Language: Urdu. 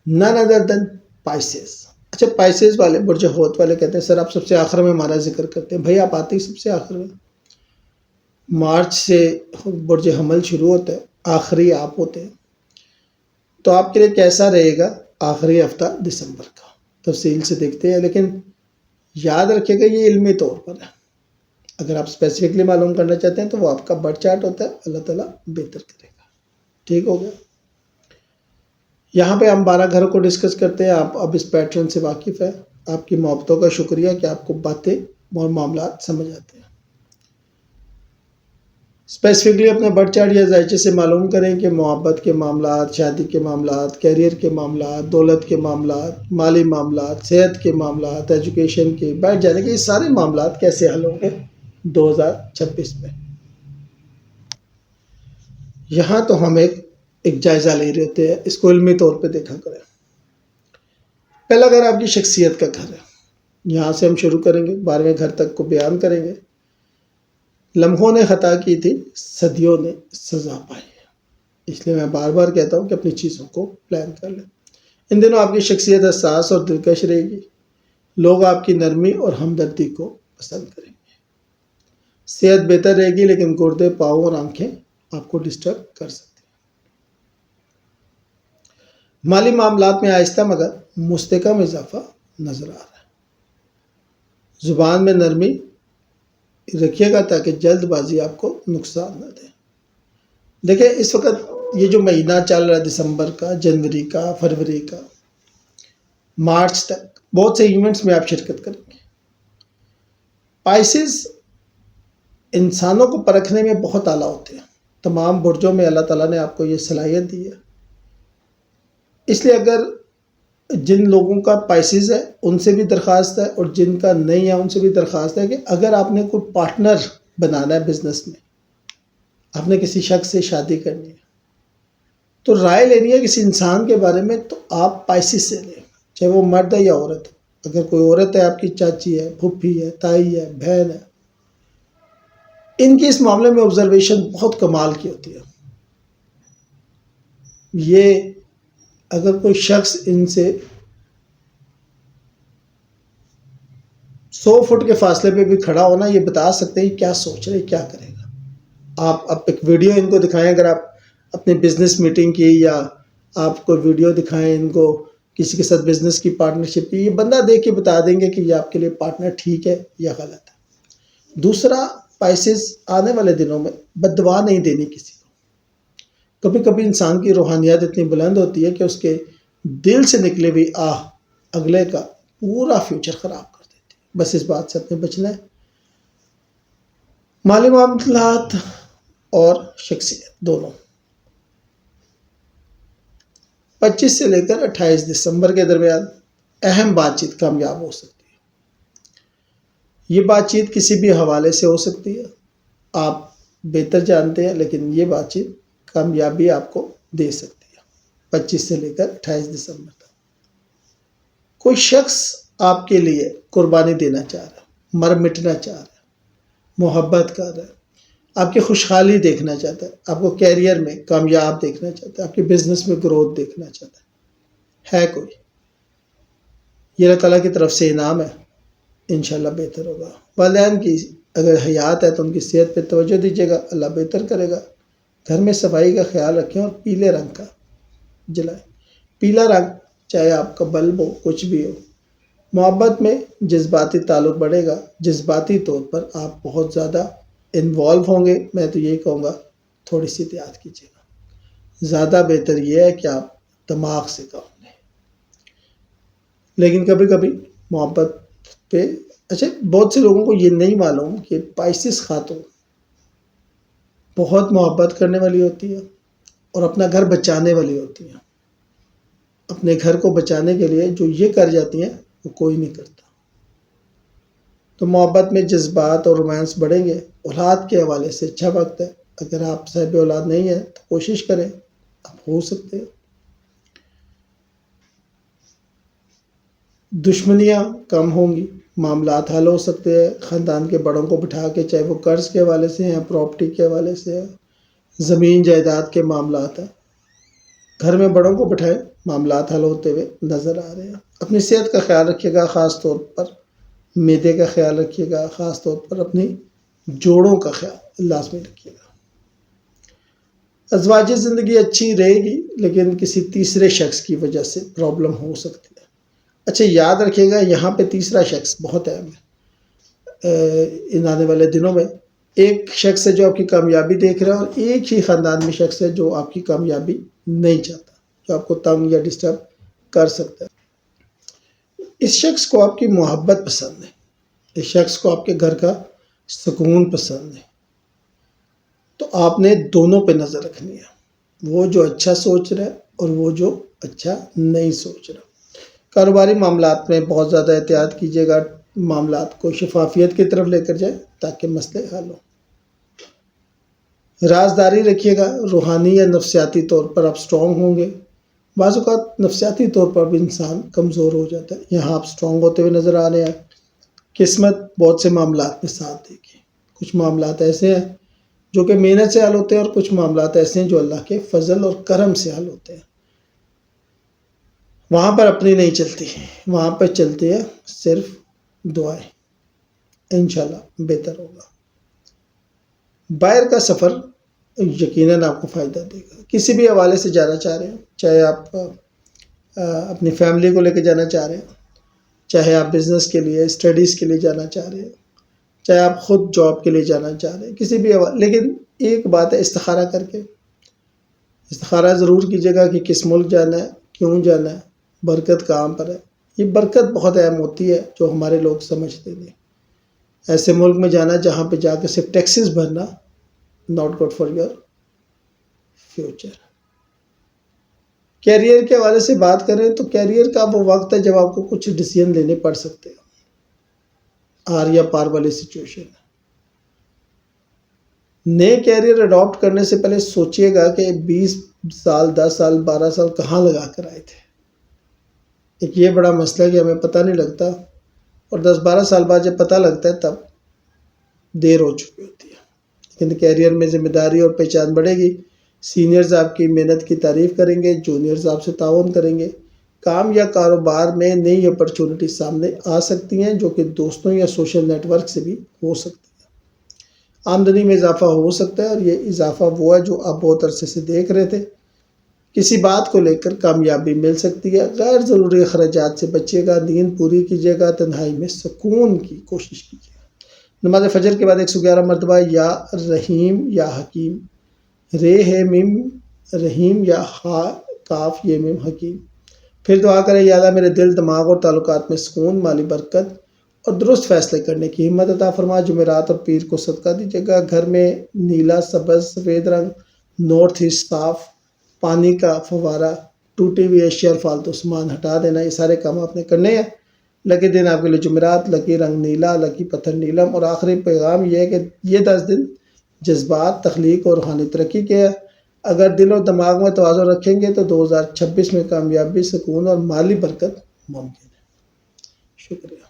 none other than Pisces. اچھا پائسیز والے برج حوت والے کہتے ہیں سر آپ سب سے آخر میں ہمارا ذکر کرتے ہیں. بھائی آپ آتے ہی سب سے آخر میں. مارچ سے برج حمل شروع ہوتا ہے، آخری آپ ہوتے ہیں. تو آپ کے لیے کیسا رہے گا آخری ہفتہ دسمبر کا، تفصیل سے دیکھتے ہیں. لیکن یاد رکھیے گا یہ علمی طور پر ہے، اگر آپ اسپیسیفکلی معلوم کرنا چاہتے ہیں تو وہ آپ کا برتھ چارٹ ہوتا ہے، اللہ تعالیٰ بہتر کرے گا. ٹھیک ہو گیا. یہاں پہ ہم 12 گھروں کو ڈسکس کرتے ہیں. آپ اب اس پیٹرن سے واقف ہیں. آپ کی محبتوں کا شکریہ کہ آپ کو باتیں اور معاملات سمجھ آتے ہیں. اسپیسیفکلی اپنے برتھ چارٹ یا ذائچے سے معلوم کریں کہ محبت کے معاملات، شادی کے معاملات، کیریئر کے معاملات، دولت کے معاملات، مالی معاملات، صحت کے معاملات، ایجوکیشن کے، بیٹھ جانے کے، یہ سارے معاملات کیسے حل ہوں گے 2026 میں. یہاں تو ہم ایک جائزہ لے رہے ہوتے ہیں، اس کو علمی طور پہ دیکھا کریں. پہلا گھر آپ کی شخصیت کا گھر ہے. یہاں سے ہم شروع کریں گے، 12ویں گھر تک کو بیان کریں گے. لمحوں نے خطا کی تھی، صدیوں نے سزا پائی ہے. اس لیے میں بار بار کہتا ہوں کہ اپنی چیزوں کو پلان کر لیں. ان دنوں آپ کی شخصیت حساس اور دلکش رہے گی. لوگ آپ کی نرمی اور ہمدردی کو پسند کریں گے. صحت بہتر رہے گی لیکن گردے، پاؤں اور آنکھیں آپ کو ڈسٹرب کر سکتی ہیں. مالی معاملات میں آہستہ مگر مستحکم اضافہ نظر آ رہا ہے. زبان میں نرمی رکھیے گا تاکہ جلد بازی آپ کو نقصان نہ دے. دیکھیں اس وقت یہ جو مہینہ چل رہا ہے دسمبر کا، جنوری کا، فروری کا، مارچ تک بہت سے ایونٹس میں آپ شرکت کریں گے. پائسز انسانوں کو پرکھنے میں بہت اعلیٰ ہوتے ہیں. تمام برجوں میں اللہ تعالیٰ نے آپ کو یہ صلاحیت دی ہے. اس لیے اگر جن لوگوں کا پائسز ہے ان سے بھی درخواست ہے، اور جن کا نہیں ہے ان سے بھی درخواست ہے کہ اگر آپ نے کوئی پارٹنر بنانا ہے بزنس میں، آپ نے کسی شخص سے شادی کرنی ہے تو رائے لینی ہے کسی انسان کے بارے میں، تو آپ پائسز سے لیں، چاہے وہ مرد ہے یا عورت. اگر کوئی عورت ہے، آپ کی چاچی ہے، پھوپھی ہے، تائی ہے، بہن ہے، ان کی اس معاملے میں آبزرویشن بہت کمال کی ہوتی ہے. یہ اگر کوئی شخص ان سے 100 فٹ کے فاصلے پہ بھی کھڑا ہونا، یہ بتا سکتے ہیں کیا سوچ رہے، کیا کرے گا. آپ اب ایک ویڈیو ان کو دکھائیں، اگر آپ اپنی بزنس میٹنگ کی، یا آپ کو ویڈیو دکھائیں ان کو کسی کے ساتھ بزنس کی پارٹنرشپ کی، یہ بندہ دیکھ کے بتا دیں گے کہ یہ آپ کے لیے پارٹنر ٹھیک ہے یا غلط ہے. دوسرا، پائسز آنے والے دنوں میں بد دعا نہیں دینی کسی کو. کبھی کبھی انسان کی روحانیت اتنی بلند ہوتی ہے کہ اس کے دل سے نکلے ہوئی اگلے کا پورا فیوچر خراب کر دیتی ہے. بس اس بات سے اپنے بچنا ہے. مالی معاملات اور شخصیت دونوں 25 سے لے کر 28 دسمبر کے درمیان اہم بات چیت کامیاب ہو سکتی ہے. یہ بات چیت کسی بھی حوالے سے ہو سکتی ہے، آپ بہتر جانتے ہیں، لیکن یہ بات چیت کامیابی آپ کو دے سکتی ہے 25 سے لے کر 28 دسمبر تک. کوئی شخص آپ کے لیے قربانی دینا چاہ رہا ہے، مر مٹنا چاہ رہا ہے، محبت کر رہا ہے، آپ کی خوشحالی دیکھنا چاہتا ہے، آپ کو کیریئر میں کامیاب دیکھنا چاہتا ہے، آپ کے بزنس میں گروتھ دیکھنا چاہتا ہے کوئی. یہ اللہ تعالیٰ کی طرف سے انعام ہے، انشاءاللہ بہتر ہوگا. والدین کی اگر حیات ہے تو ان کی صحت پہ توجہ دیجیے گا، اللہ بہتر کرے گا. گھر میں صفائی کا خیال رکھیں اور پیلے رنگ کا جلائیں. پیلا رنگ چاہے آپ کا بلب ہو، کچھ بھی ہو. محبت میں جذباتی تعلق بڑھے گا. جذباتی طور پر آپ بہت زیادہ انوالو ہوں گے. میں تو یہی کہوں گا تھوڑی سی احتیاط کیجیے گا. زیادہ بہتر یہ ہے کہ آپ دماغ سے کام لیں. لیکن کبھی کبھی محبت پہ اچھا، بہت سے لوگوں کو یہ نہیں معلوم کہ پائسز خاتون بہت محبت کرنے والی ہوتی ہے اور اپنا گھر بچانے والی ہوتی ہیں. اپنے گھر کو بچانے کے لیے جو یہ کر جاتی ہیں وہ کوئی نہیں کرتا. تو محبت میں جذبات اور رومانس بڑھیں گے. اولاد کے حوالے سے اچھا وقت ہے. اگر آپ صاحب اولاد نہیں ہیں تو کوشش کریں، آپ ہو سکتے ہیں. دشمنیاں کم ہوں گی، معاملات حل ہو سکتے ہیں. خاندان کے بڑوں کو بٹھا کے، چاہے وہ قرض کے حوالے سے ہیں، پراپرٹی کے حوالے سے ہیں، زمین جائیداد کے معاملات ہیں، گھر میں بڑوں کو بٹھائیں، معاملات حل ہوتے ہوئے نظر آ رہے ہیں۔ اپنی صحت کا خیال رکھیے گا، خاص طور پر معدے کا خیال رکھیے گا، خاص طور پر اپنی جوڑوں کا خیال لازمی رکھیے گا۔ ازواجی زندگی اچھی رہے گی، لیکن کسی تیسرے شخص کی وجہ سے پرابلم ہو سکتی ہے۔ اچھا یاد رکھیے گا، یہاں پہ تیسرا شخص بہت اہم ہے۔ ان آنے والے دنوں میں ایک شخص ہے جو آپ کی کامیابی دیکھ رہا ہے، اور ایک ہی خاندان میں شخص ہے جو آپ کی کامیابی نہیں چاہتا، جو آپ کو تنگ یا ڈسٹرب کر سکتا ہے۔ اس شخص کو آپ کی محبت پسند ہے، اس شخص کو آپ کے گھر کا سکون پسند ہے، تو آپ نے دونوں پہ نظر رکھنی ہے، وہ جو اچھا سوچ رہا ہے اور وہ جو اچھا نہیں سوچ رہا۔ کاروباری معاملات میں بہت زیادہ احتیاط کیجیے گا، معاملات کو شفافیت کی طرف لے کر جائیں تاکہ مسئلے حل ہوں۔ رازداری رکھیے گا، روحانی یا نفسیاتی طور پر آپ سٹرونگ ہوں گے۔ بعض اوقات نفسیاتی طور پر بھی انسان کمزور ہو جاتا ہے، یہاں آپ سٹرونگ ہوتے ہوئے نظر آ رہے ہیں۔ قسمت بہت سے معاملات میں ساتھ دے گی، کچھ معاملات ایسے ہیں جو کہ محنت سے حل ہوتے ہیں، اور کچھ معاملات ایسے ہیں جو اللہ کے فضل اور کرم سے حل ہوتے ہیں۔ وہاں پر اپنی نہیں چلتی، وہاں پر چلتی ہے صرف دعائیں، انشاءاللہ بہتر ہوگا۔ باہر کا سفر یقیناً آپ کو فائدہ دے گا، کسی بھی حوالے سے جانا چاہ رہے ہیں، چاہے آپ اپنی فیملی کو لے کے جانا چاہ رہے ہیں، چاہے آپ بزنس کے لیے، اسٹڈیز کے لیے جانا چاہ رہے ہیں، چاہے آپ خود جاب کے لیے جانا چاہ رہے ہیں، کسی بھی حوالے۔ لیکن ایک بات ہے، استخارہ کر کے استخارہ ضرور کیجیے گا کہ کس ملک جانا ہے، کیوں جانا ہے، برکت کہاں پر ہے۔ یہ برکت بہت اہم ہوتی ہے جو ہمارے لوگ سمجھتے نہیں۔ ایسے ملک میں جانا جہاں پہ جا کے صرف ٹیکسز بھرنا، not good for your future. Career کے حوالے سے بات کریں تو کیریئر کا وہ وقت ہے جب آپ کو کچھ ڈیسیژن لینے پڑ سکتے ہیں، آر یا پار والی سچویشن ہے۔ نئے کیریئر اڈاپٹ کرنے سے پہلے سوچئے گا کہ 20 سال 10 سال 12 سال کہاں لگا کر آئے تھے۔ ایک یہ بڑا مسئلہ ہے کہ ہمیں پتہ نہیں لگتا، اور 10 12 سال بعد جب پتہ لگتا ہے تب دیر ہو چکی ہوتی ہے۔ لیکن کیریئر میں ذمہ داری اور پہچان بڑھے گی، سینئرز آپ کی محنت کی تعریف کریں گے، جونیئرز آپ سے تعاون کریں گے۔ کام یا کاروبار میں نئی اپرچونٹی سامنے آ سکتی ہیں جو کہ دوستوں یا سوشل نیٹ ورک سے بھی ہو سکتی ہیں۔ آمدنی میں اضافہ ہو سکتا ہے، اور یہ اضافہ وہ ہے جو آپ بہت عرصے سے دیکھ رہے تھے۔ کسی بات کو لے کر کامیابی مل سکتی ہے۔ غیر ضروری اخراجات سے بچیے گا، نیند پوری کیجیے گا، تنہائی میں سکون کی کوشش کیجیے گا۔ نماز فجر کے بعد 111 مرتبہ یا رحیم یا حکیم، رے ہے میم رحیم یا ہا کاف یہ میم حکیم، پھر دعا کریں یا اللہ میرے دل، دماغ اور تعلقات میں سکون، مالی برکت اور درست فیصلے کرنے کی ہمت عطا فرما۔ جمعرات اور پیر کو صدقہ دیجیے گا۔ گھر میں نیلا، سبز، سفید رنگ، نارتھ ایسٹ صاف، پانی کا فوارہ، ٹوٹی ہوئی اشیاء اور فالتو سامان ہٹا دینا، یہ سارے کام آپ نے کرنے ہیں۔ لکی دن آپ کے لیے جمعرات، لکی رنگ نیلا، لکی پتھر نیلم، اور آخری پیغام یہ ہے کہ یہ 10 دن جذبات، تخلیق اور روحانی ترقی کے ہے۔ اگر دل اور دماغ میں توازن رکھیں گے تو 2026 میں کامیابی، سکون اور مالی برکت ممکن ہے۔ شکریہ۔